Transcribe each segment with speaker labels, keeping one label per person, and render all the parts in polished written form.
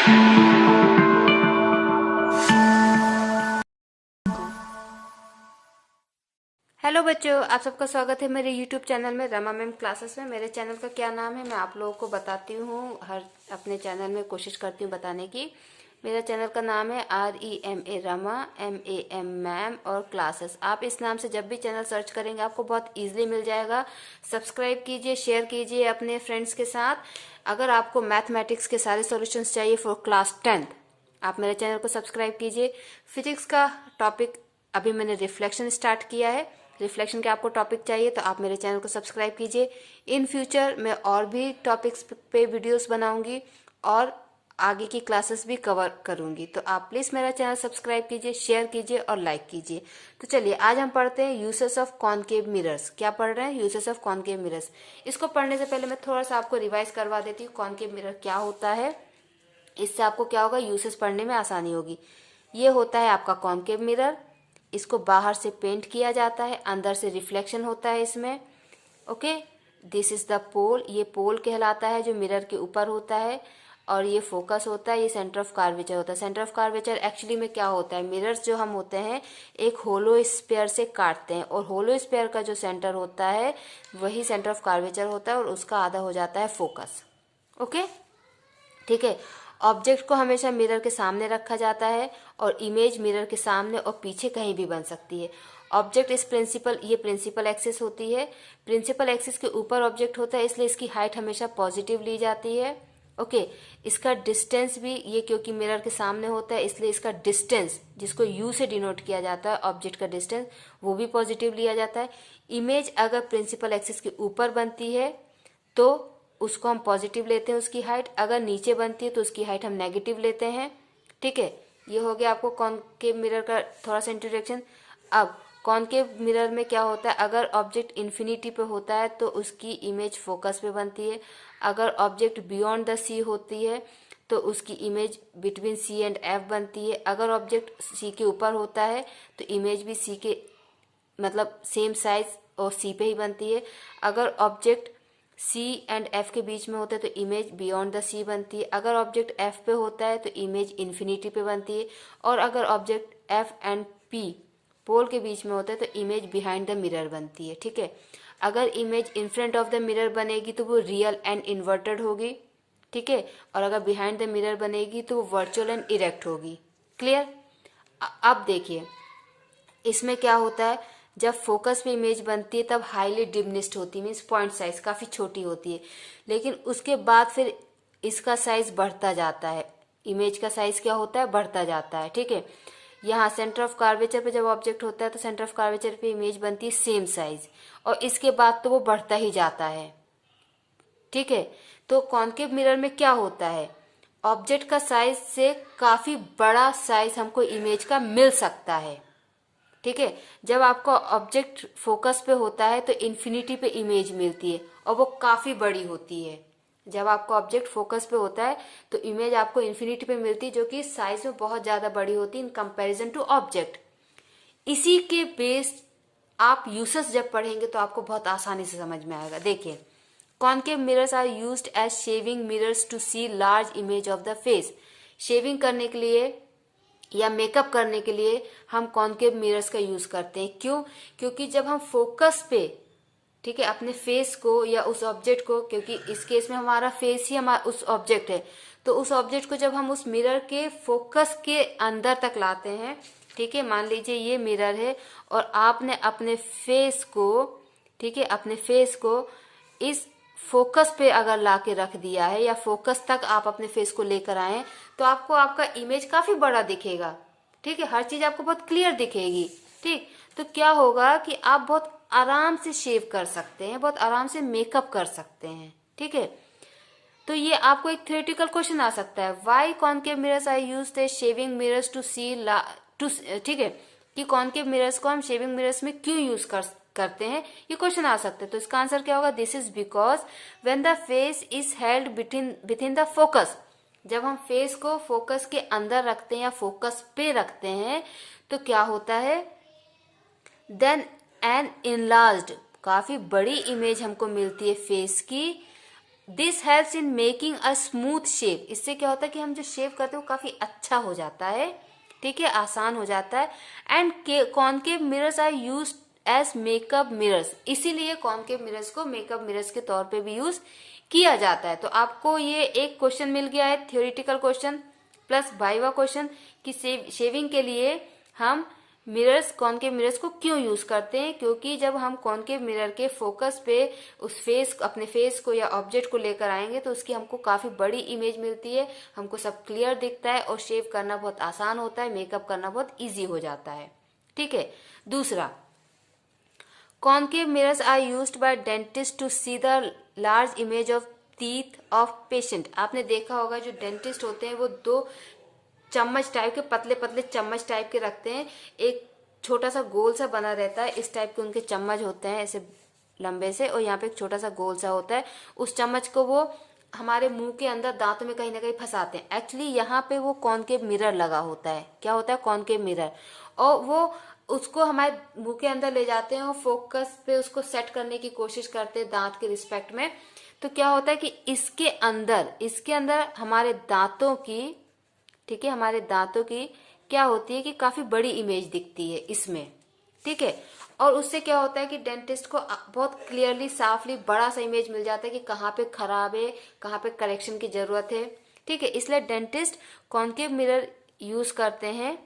Speaker 1: Hello बच्चों, आप सबका स्वागत है मेरे यूट्यूब चैनल में रमा मैम क्लासेस में। मेरे चैनल का क्या नाम है मैं आप लोगों को बताती हूँ। हर अपने चैनल में कोशिश करती हूँ बताने की। मेरा चैनल का नाम है REMA रमा, MAM मैम और क्लासेस। आप इस नाम से जब भी चैनल सर्च करेंगे आपको बहुत ईजिली मिल जाएगा। सब्सक्राइब कीजिए, शेयर कीजिए अपने फ्रेंड्स के साथ। अगर आपको मैथमेटिक्स के सारे सॉल्यूशंस चाहिए फॉर क्लास 10th, आप मेरे चैनल को सब्सक्राइब कीजिए। फिजिक्स का टॉपिक अभी मैंने रिफ्लेक्शन स्टार्ट किया है। रिफ्लेक्शन के आपको टॉपिक चाहिए तो आप मेरे चैनल को सब्सक्राइब कीजिए। इन फ्यूचर मैं और भी टॉपिक्स पे वीडियोस बनाऊंगी और आगे की क्लासेस भी कवर करूंगी, तो आप प्लीज मेरा चैनल सब्सक्राइब कीजिए, शेयर कीजिए और लाइक कीजिए। तो चलिए आज हम पढ़ते हैं यूसेस ऑफ कॉनकेव मिरर्स। क्या पढ़ रहे हैं? Uses of concave mirrors. इसको पढ़ने से पहले मैं थोड़ा सा आपको रिवाइज करवा देती हूँ कॉनकेव मिरर क्या होता है। इससे आपको क्या होगा, यूसेस पढ़ने में आसानी होगी। ये होता है आपका कॉनकेव मिरर। इसको बाहर से पेंट किया जाता है, अंदर से रिफ्लेक्शन होता है इसमें। ओके, दिस इज द पोल। ये पोल कहलाता है जो मिरर के ऊपर होता है। और ये फोकस होता है, ये सेंटर ऑफ कार्वेचर होता है। सेंटर ऑफ कार्वेचर एक्चुअली में क्या होता है, मिरर्स जो हम होते हैं एक होलो स्फीयर से काटते हैं और होलो स्फीयर का जो सेंटर होता है वही सेंटर ऑफ कार्वेचर होता है और उसका आधा हो जाता है फोकस। ओके, ठीक है। ऑब्जेक्ट को हमेशा मिरर के सामने रखा जाता है और इमेज मिरर के सामने और पीछे कहीं भी बन सकती है। ऑब्जेक्ट इस प्रिंसिपल, ये प्रिंसिपल एक्सिस होती है। प्रिंसिपल एक्सिस के ऊपर ऑब्जेक्ट होता है इसलिए इसकी हाइट हमेशा पॉजिटिव ली जाती है। ओके, इसका डिस्टेंस भी, ये क्योंकि मिरर के सामने होता है इसलिए इसका डिस्टेंस, जिसको यू से डिनोट किया जाता है ऑब्जेक्ट का डिस्टेंस, वो भी पॉजिटिव लिया जाता है। इमेज अगर प्रिंसिपल एक्सिस के ऊपर बनती है तो उसको हम पॉजिटिव लेते हैं उसकी हाइट, अगर नीचे बनती है तो उसकी हाइट हम नेगेटिव लेते हैं। ठीक है, ये हो गया आपको कॉनकेव मिरर का थोड़ा सा इंट्रोडक्शन। अब कॉनकेव मिरर में क्या होता है, अगर ऑब्जेक्ट इन्फिनिटी पे होता है तो उसकी इमेज फोकस पे बनती है। अगर ऑब्जेक्ट बियॉन्ड द सी होती है तो उसकी image between C and F बनती है। अगर ऑब्जेक्ट सी के ऊपर होता है तो इमेज भी सी के, मतलब सेम साइज और सी पे ही बनती है। अगर ऑब्जेक्ट सी एंड एफ के बीच में होता है तो इमेज बियॉन्ड द सी बनती है। अगर ऑब्जेक्ट एफ पे होता है तो इमेज इन्फिनिटी पे बनती है। और अगर ऑब्जेक्ट एफ एंड पी पोल के बीच में होता है तो इमेज बिहाइंड द मिरर बनती है। ठीक है, अगर image in front of the mirror बनेगी तो वो रियल एंड इन्वर्टेड होगी। ठीक है, और अगर बिहाइंड द मिरर बनेगी तो वो वर्चुअल एंड इरेक्ट होगी। क्लियर? अब देखिए इसमें क्या होता है, जब फोकस पे इमेज बनती है तब हाईली डिमिनिश्ड होती है, मीन्स पॉइंट साइज काफी छोटी होती है। लेकिन उसके बाद फिर इसका साइज बढ़ता जाता है। इमेज का साइज क्या होता है, बढ़ता जाता है। ठीक है, यहाँ सेंटर ऑफ कार्वेचर पे जब ऑब्जेक्ट होता है तो सेंटर ऑफ कार्वेचर पे इमेज बनती है सेम साइज, और इसके बाद तो वो बढ़ता ही जाता है। ठीक है, तो कॉनकेव मिरर में क्या होता है, ऑब्जेक्ट का साइज से काफी बड़ा साइज हमको इमेज का मिल सकता है। ठीक है, जब आपका ऑब्जेक्ट फोकस पे होता है तो इन्फिनिटी पे इमेज मिलती है और वो काफी बड़ी होती है। जब आपका ऑब्जेक्ट फोकस पे होता है तो इमेज आपको इन्फिनिटी पे मिलती है जो कि साइज में बहुत ज्यादा बड़ी होती है इन कंपैरिजन टू ऑब्जेक्ट। इसी के बेस्ड आप यूसेस जब पढ़ेंगे तो आपको बहुत आसानी से समझ में आएगा। देखिए, concave mirrors are used as shaving mirrors to see large image of the face. Shaving करने के लिए या मेकअप करने के लिए हम कॉनकेव मिरर्स का यूज करते हैं। क्यों? क्योंकि जब हम फोकस पे, ठीक है, अपने फेस को या उस ऑब्जेक्ट को, क्योंकि इस केस में हमारा फेस ही हमारा उस ऑब्जेक्ट है, तो उस ऑब्जेक्ट को जब हम उस मिरर के फोकस के अंदर तक लाते हैं, ठीक है, मान लीजिए ये मिरर है और आपने अपने फेस को, ठीक है, अपने फेस को इस फोकस पे अगर लाके रख दिया है या फोकस तक आप अपने फेस को लेकर आए तो आपको आपका इमेज काफी बड़ा दिखेगा। ठीक है, हर चीज आपको बहुत क्लियर दिखेगी। ठीक, तो क्या होगा कि आप बहुत आराम से शेव कर सकते हैं, बहुत आराम से मेकअप कर सकते हैं। ठीक है, तो ये आपको एक थ्योरेटिकल क्वेश्चन आ सकता है, why concave mirrors are used as shaving mirrors to see to, ठीक है, कि कॉनकेव मिरर्स को हम शेविंग मिरर्स में क्यों यूज करते हैं, ये क्वेश्चन आ सकता है। तो इसका आंसर क्या होगा, this is because when the face is held within the focus. जब हम फेस को फोकस के अंदर रखते हैं या फोकस पे रखते हैं तो क्या होता है, देन एन इनलार्ज्ड, काफी बड़ी इमेज हमको मिलती है फेस की this helps in making a smooth shape. इससे क्या होता है कि हम जो शेप करते हैं वो काफी अच्छा हो जाता है, ठीक है, आसान हो जाता है। And concave mirrors are use as makeup mirrors, इसीलिए कॉनकेव मिरर्स को मेकअप मिरर्स के तौर पे भी यूज किया जाता है। तो आपको ये एक क्वेश्चन मिल गया है, theoretical question plus viva question, कि शेविंग के लिए हम मिरर्स, कॉनकेव मिरर्स को क्यों यूज करते हैं। क्योंकि जब हम कॉनकेव मिरर के फोकस पे उस फेस, अपने फेस को या ऑब्जेक्ट को लेकर आएंगे तो उसकी हमको काफी बड़ी इमेज मिलती है, हमको सब क्लियर दिखता है और शेव करना बहुत आसान होता है, मेकअप करना बहुत इजी हो जाता है, ठीक है। दूसरा, concave mirrors are used by dentist to see the large image of teeth of patient. आपने देखा होगा जो डेंटिस्ट होते हैं वो दो चम्मच टाइप के, पतले पतले चम्मच टाइप के रखते हैं, एक छोटा सा गोल सा बना रहता है, इस टाइप के उनके चम्मच होते हैं ऐसे लंबे से, और यहाँ पे एक छोटा सा गोल सा होता है। उस चम्मच को वो हमारे मुंह के अंदर दांतों में कहीं ना कहीं फंसाते हैं। एक्चुअली यहाँ पे वो कॉनकेव मिरर लगा होता है, क्या होता है, कॉनकेव मिरर, और वो उसको हमारे मुंह के अंदर ले जाते हैं और फोकस पे उसको सेट करने की कोशिश करते हैं दांत के रिस्पेक्ट में। तो क्या होता है कि इसके अंदर हमारे दांतों की, ठीक है, हमारे दांतों की क्या होती है कि काफी बड़ी इमेज दिखती है इसमें, ठीक है। और उससे क्या होता है कि डेंटिस्ट को बहुत क्लियरली, साफली बड़ा सा इमेज मिल जाता है कि कहाँ पे खराब है, कहाँ पे करेक्शन की जरूरत है, ठीक है। इसलिए डेंटिस्ट कॉनकेव मिरर यूज करते हैं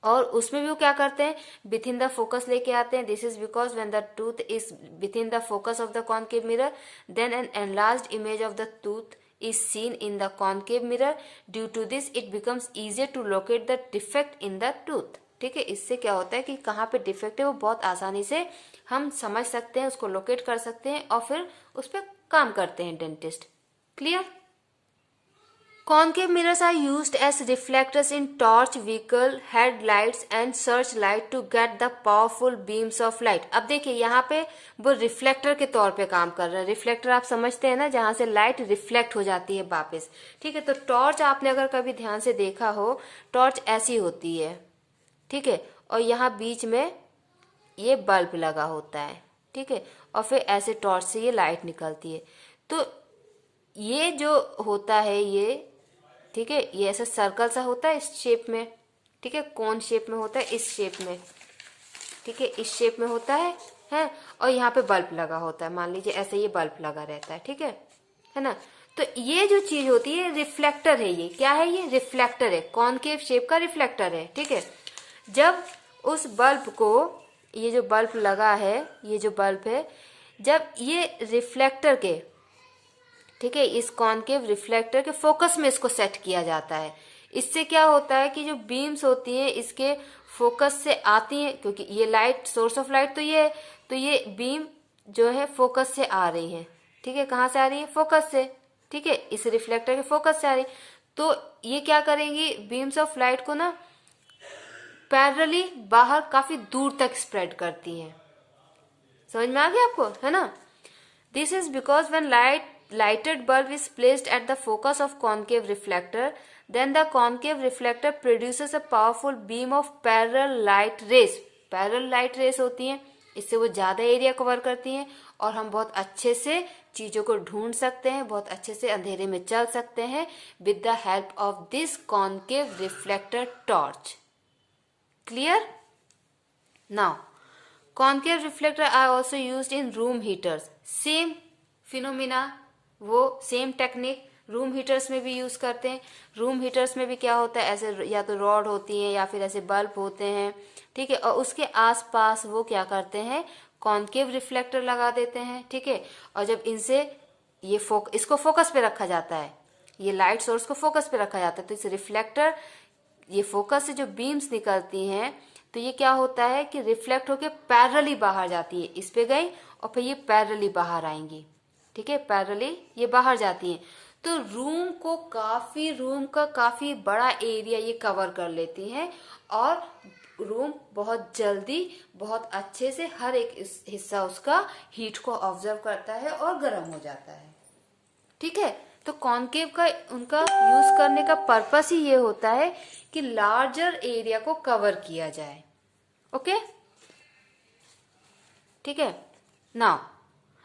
Speaker 1: और उसमें भी वो क्या करते हैं, विथ इन द फोकस लेके आते हैं। This is because when the tooth is within the focus of the concave mirror, then an enlarged image of the tooth is seen in the concave mirror. Due to this it becomes easier to locate the defect in the tooth, ठीक है। इससे क्या होता है कि कहाँ पे defect है वो बहुत आसानी से हम समझ सकते हैं, उसको लोकेट कर सकते हैं और फिर उस पर काम करते हैं dentist. Clear. Concave mirrors are used as reflectors in torch, vehicle, headlights and searchlight to get the powerful beams of light. अब देखिए यहाँ पे वो रिफ्लेक्टर के तौर पे काम कर रहा है। रिफ्लेक्टर आप समझते हैं ना, जहाँ से लाइट रिफ्लेक्ट हो जाती है वापस, ठीक है। तो टॉर्च आपने अगर कभी ध्यान से देखा हो, टॉर्च ऐसी होती है, ठीक है, और यहाँ बीच में ये बल्ब लगा होता है, ठीक है, और फिर ऐसे टॉर्च से ये लाइट निकलती है। तो ये जो होता है ये, ठीक है, ये ऐसा सर्कल सा होता है इस शेप में, ठीक है, कौन शेप में होता है, इस शेप में, ठीक है, इस शेप में होता है, और यहाँ पे बल्ब लगा होता है, मान लीजिए ऐसे ये बल्ब लगा रहता है, ठीक है ना। तो ये जो चीज होती है रिफ्लेक्टर है, ये क्या है, ये रिफ्लेक्टर है, कॉनकेव शेप का रिफ्लेक्टर है, ठीक है। जब उस बल्ब को, ये जो बल्ब लगा है, ये जो बल्ब है, जब ये रिफ्लेक्टर के, ठीक है, इस कॉनकेव रिफ्लेक्टर के फोकस में इसको सेट किया जाता है। इससे क्या होता है कि जो बीम्स होती हैं इसके फोकस से आती हैं, क्योंकि ये लाइट, सोर्स ऑफ लाइट तो ये है, तो ये बीम जो है फोकस से आ रही है, ठीक है, कहाँ से आ रही है, फोकस से, ठीक है, इस रिफ्लेक्टर के फोकस से आ रही। तो ये क्या करेंगी, बीम्स ऑफ लाइट को ना पैरेलली बाहर काफी दूर तक स्प्रेड करती हैं। समझ में आ गया आपको, है ना। This is because when lighted bulb is placed at the focus of concave reflector, then the concave reflector produces a powerful beam of parallel light rays. Parallel light rays होती हैं, इससे वो ज्यादा एरिया कवर करती हैं और हम बहुत अच्छे से चीजों को ढूंढ सकते हैं, बहुत अच्छे से अंधेरे में चल सकते हैं with the help of this concave reflector torch. Clear. Now concave reflector are also used in room heaters. Same phenomena, वो सेम टेक्निक रूम हीटर्स में भी यूज करते हैं। रूम हीटर्स में भी क्या होता है, ऐसे या तो रॉड होती है या फिर ऐसे बल्ब होते हैं, ठीक है, और उसके आसपास वो क्या करते हैं, कॉनकेव रिफ्लेक्टर लगा देते हैं, ठीक है। और जब इनसे ये इसको फोकस पे रखा जाता है, ये लाइट सोर्स को फोकस पे रखा जाता है, तो इस रिफ्लेक्टर, ये फोकस से जो बीम्स निकलती हैं, तो ये क्या होता है कि रिफ्लेक्ट होके पैरेलली बाहर जाती है, इस पे गई और फिर ये पैरेलली बाहर आएंगी, ठीक है, पैरेलली ये बाहर जाती हैं। तो रूम का काफी बड़ा एरिया ये कवर कर लेती हैं और रूम बहुत जल्दी, बहुत अच्छे से हर एक हिस्सा उसका हीट को ऑब्जर्व करता है और गर्म हो जाता है, ठीक है। तो कॉनकेव का उनका यूज करने का पर्पस ही ये होता है कि लार्जर एरिया को कवर किया जाए। ओके, ठीक है। नाउ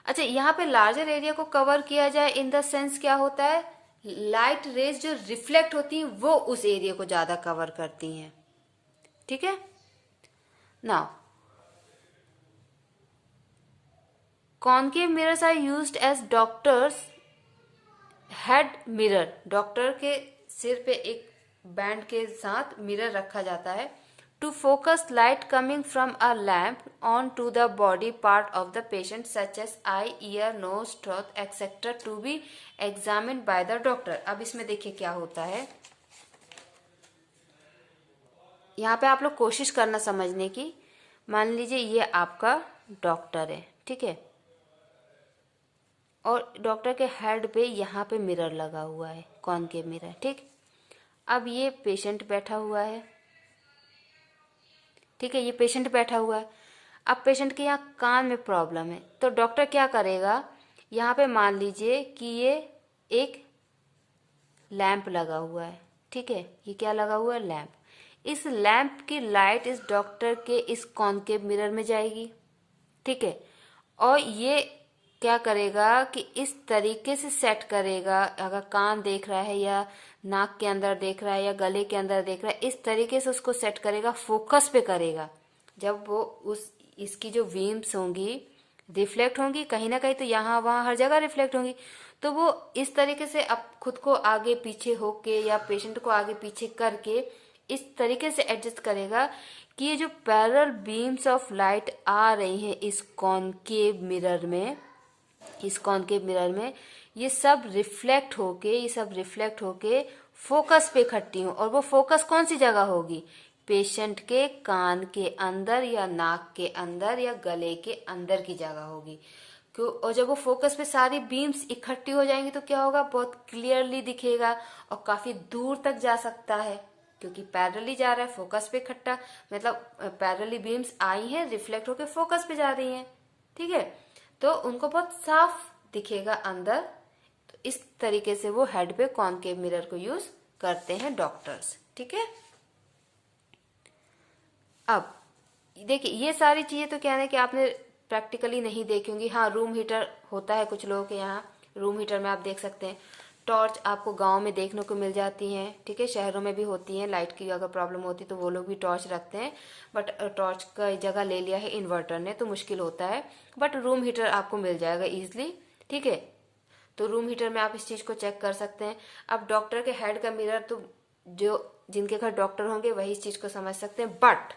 Speaker 1: अच्छा, यहाँ पे लार्जर एरिया को कवर किया जाए इन द सेंस क्या होता है, लाइट रेज जो रिफ्लेक्ट होती हैं वो उस एरिया को ज्यादा कवर करती हैं। ठीक है। Now concave mirrors are used as doctors head mirror. Doctor के सिर पे एक बैंड के साथ मिरर रखा जाता है to focus light coming from a lamp on to the body part of the patient such as eye, ear, nose, throat etcetera to be examined by the doctor. अब इसमें देखिए क्या होता है, यहाँ पे आप लोग कोशिश करना समझने की। मान लीजिए ये आपका डॉक्टर है, ठीक है, और डॉक्टर के हेड पे यहाँ पे मिरर लगा हुआ है, कॉनकेव मिरर। ठीक, अब ये पेशेंट बैठा हुआ है, ठीक है, ये पेशेंट बैठा हुआ है। अब पेशेंट के यहाँ कान में प्रॉब्लम है, तो डॉक्टर क्या करेगा, यहाँ पे मान लीजिए कि ये एक लैंप लगा हुआ है, ठीक है, ये क्या लगा हुआ है, लैंप। इस लैंप की लाइट इस डॉक्टर के इस कॉनकेव मिरर में जाएगी, ठीक है, और ये क्या करेगा कि इस तरीके से सेट करेगा, अगर कान देख रहा है या नाक के अंदर देख रहा है या गले के अंदर देख रहा है, इस तरीके से उसको सेट करेगा, फोकस पे करेगा। जब वो उस इसकी जो बीम्स होंगी रिफ्लेक्ट होंगी कहीं ना कहीं, तो यहाँ वहाँ हर जगह रिफ्लेक्ट होंगी, तो वो इस तरीके से अब खुद को आगे पीछे होके या पेशेंट को आगे पीछे करके इस तरीके से एडजस्ट करेगा कि ये जो पैरेलल बीम्स ऑफ लाइट आ रही हैं इस कॉनकेव मिरर में, इस कॉनकेव मिरर में ये सब रिफ्लेक्ट होके फोकस पे इकट्ठी हो। और वो फोकस कौन सी जगह होगी, पेशेंट के कान के अंदर या नाक के अंदर या गले के अंदर की जगह होगी। क्यों, और जब वो फोकस पे सारी बीम्स इकट्ठी हो जाएंगी तो क्या होगा, बहुत क्लियरली दिखेगा और काफी दूर तक जा सकता है, क्योंकि पैरेलली जा रहा है, फोकस पे इकट्ठा, मतलब पैरेलली बीम्स आई हैं, रिफ्लेक्ट होके फोकस पे जा रही हैं, ठीक है, तो उनको बहुत साफ दिखेगा अंदर। तो इस तरीके से वो हेड पे कॉनकेव मिरर को यूज करते हैं डॉक्टर्स, ठीक है। अब देखिए ये सारी चीजें तो क्या है कि आपने प्रैक्टिकली नहीं देखी होंगी। हाँ, रूम हीटर होता है कुछ लोगों के यहाँ, रूम हीटर में आप देख सकते हैं। टॉर्च आपको गांव में देखने को मिल जाती हैं, ठीक है, शहरों में भी होती हैं, लाइट की अगर प्रॉब्लम होती है तो वो लोग भी टॉर्च रखते हैं, बट टॉर्च का जगह ले लिया है इन्वर्टर ने तो मुश्किल होता है, बट रूम हीटर आपको मिल जाएगा इजिली, ठीक है। तो रूम हीटर में आप इस चीज को चेक कर सकते हैं। अब डॉक्टर के हेड का मिरर तो जो जिनके घर डॉक्टर होंगे वही इस चीज को समझ सकते हैं, but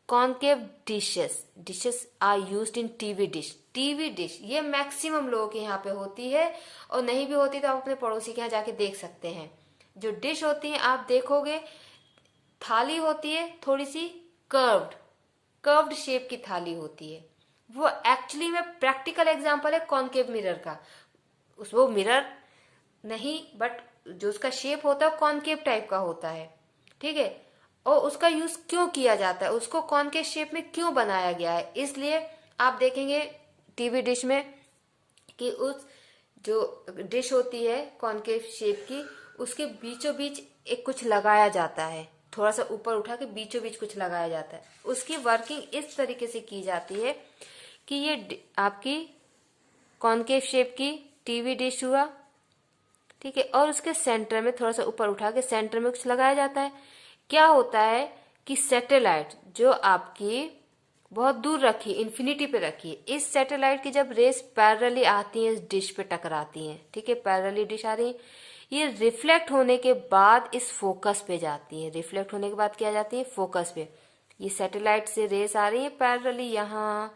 Speaker 1: concave dishes are used in TV dish ये मैक्सिमम लोगों के यहाँ पे होती है, और नहीं भी होती तो आप अपने पड़ोसी के यहाँ जाके देख सकते हैं। जो डिश होती है आप देखोगे, थाली होती है थोड़ी सी कर्व्ड शेप की थाली होती है, वो एक्चुअली में प्रैक्टिकल एग्जांपल है कॉनकेव मिरर का। वो मिरर नहीं, बट जो उसका शेप होता है कॉनकेव टाइप का होता है, ठीक है, और उसका यूज क्यों किया जाता है, उसको कॉनकेव शेप में क्यों बनाया गया है, इसलिए आप देखेंगे टीवी डिश में कि उस जो डिश होती है कॉनकेव शेप की, उसके बीचों बीच एक कुछ लगाया जाता है, थोड़ा सा ऊपर उठा के बीचों बीच कुछ लगाया जाता है। उसकी वर्किंग इस तरीके से की जाती है कि ये आपकी कॉनकेव शेप की टीवी डिश हुआ, ठीक है, और उसके सेंटर में थोड़ा सा ऊपर उठा के सेंटर में कुछ लगाया जाता है। क्या होता है कि सैटेलाइट जो आपकी बहुत दूर रखी, इन्फिनिटी पे रखी है, इस सैटेलाइट की जब रेस पैरेलली आती है इस डिश पे टकराती हैं, ठीक है, पैरेलली डिश आ रही है, ये रिफ्लेक्ट होने के बाद इस फोकस पे जाती है। रिफ्लेक्ट होने के बाद क्या जाती है, फोकस पे। ये सैटेलाइट से रेस आ रही है पैरेलली, यहाँ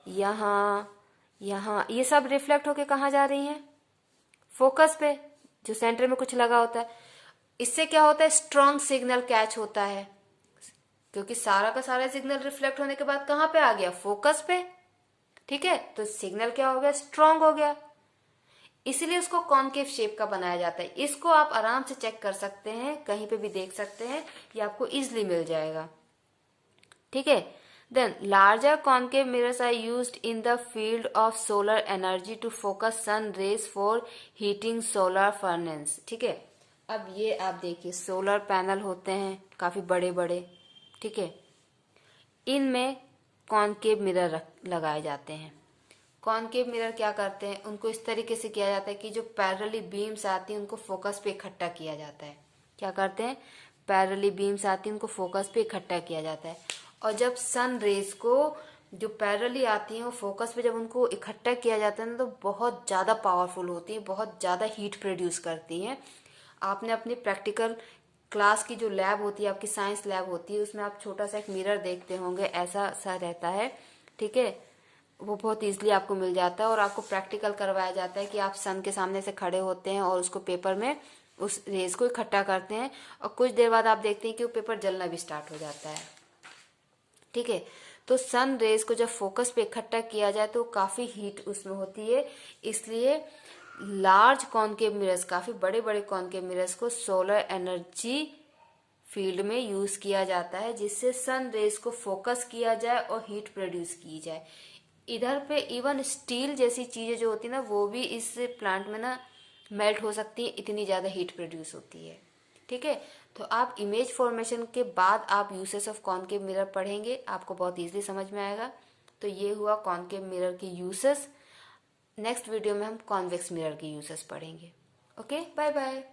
Speaker 1: यहाँ यहाँ, ये सब रिफ्लेक्ट होके कहाँ जा रही हैं, फोकस पे, जो सेंटर में कुछ लगा होता है। इससे क्या होता है, स्ट्रॉन्ग सिग्नल कैच होता है, क्योंकि सारा का सारा सिग्नल रिफ्लेक्ट होने के बाद कहाँ पे आ गया, फोकस पे, ठीक है, तो सिग्नल क्या हो गया, स्ट्रॉन्ग हो गया, इसीलिए उसको कॉनकेव शेप का बनाया जाता है। इसको आप आराम से चेक कर सकते हैं, कहीं पे भी देख सकते हैं, ये आपको इजिली मिल जाएगा, ठीक है। Then larger concave mirrors are used in the field of solar energy to focus sun rays for heating solar furnace, ठीक है। अब ये आप देखिए सोलर पैनल होते हैं काफी बड़े बड़े, ठीक है, इनमें कॉनकेव मिरर लगाए जाते हैं। कॉनकेव मिरर क्या करते हैं, उनको इस तरीके से किया जाता है कि जो पैरेलली बीम्स आती हैं उनको फोकस पे इकट्ठा किया जाता है। क्या करते हैं, पैरेलली बीम्स आती हैं उनको फोकस पे इकट्ठा किया जाता है। और जब सन रेज को जो पैरेलली आती हैं वो फोकस पे जब उनको इकट्ठा किया जाता है ना, तो बहुत ज़्यादा पावरफुल होती हैं, बहुत ज़्यादा हीट प्रोड्यूस करती हैं। आपने अपनी प्रैक्टिकल क्लास की जो लैब होती है, आपकी साइंस लैब होती है, उसमें आप छोटा सा एक मिरर देखते होंगे, ऐसा सा रहता है, ठीक है। वो बहुत ईजिली आपको मिल जाता है और आपको प्रैक्टिकल करवाया जाता है कि आप सन के सामने से खड़े होते हैं और उसको पेपर में उस रेज को इकट्ठा करते हैं, और कुछ देर बाद आप देखते हैं कि वो पेपर जलना भी स्टार्ट हो जाता है, ठीक है। तो सन रेज को जब फोकस पे इकट्ठा किया जाए तो काफ़ी हीट उसमें होती है, इसलिए लार्ज कॉनकेव मिरर्स, काफ़ी बड़े बड़े कॉनकेव मिरर्स को सोलर एनर्जी फील्ड में यूज किया जाता है, जिससे सन रेज को फोकस किया जाए और हीट प्रोड्यूस की जाए। इधर पे इवन स्टील जैसी चीजें जो होती है ना, वो भी इस प्लांट में ना मेल्ट हो सकती है, इतनी ज्यादा हीट प्रोड्यूस होती है, ठीक है। तो आप इमेज फॉर्मेशन के बाद आप यूसेस ऑफ कॉनकेव मिरर पढ़ेंगे, आपको बहुत इजीली समझ में आएगा। तो ये हुआ कॉनकेव मिरर के यूसेस। नेक्स्ट वीडियो में हम कॉन्वेक्स मिरर के यूसेस पढ़ेंगे। Okay, bye bye.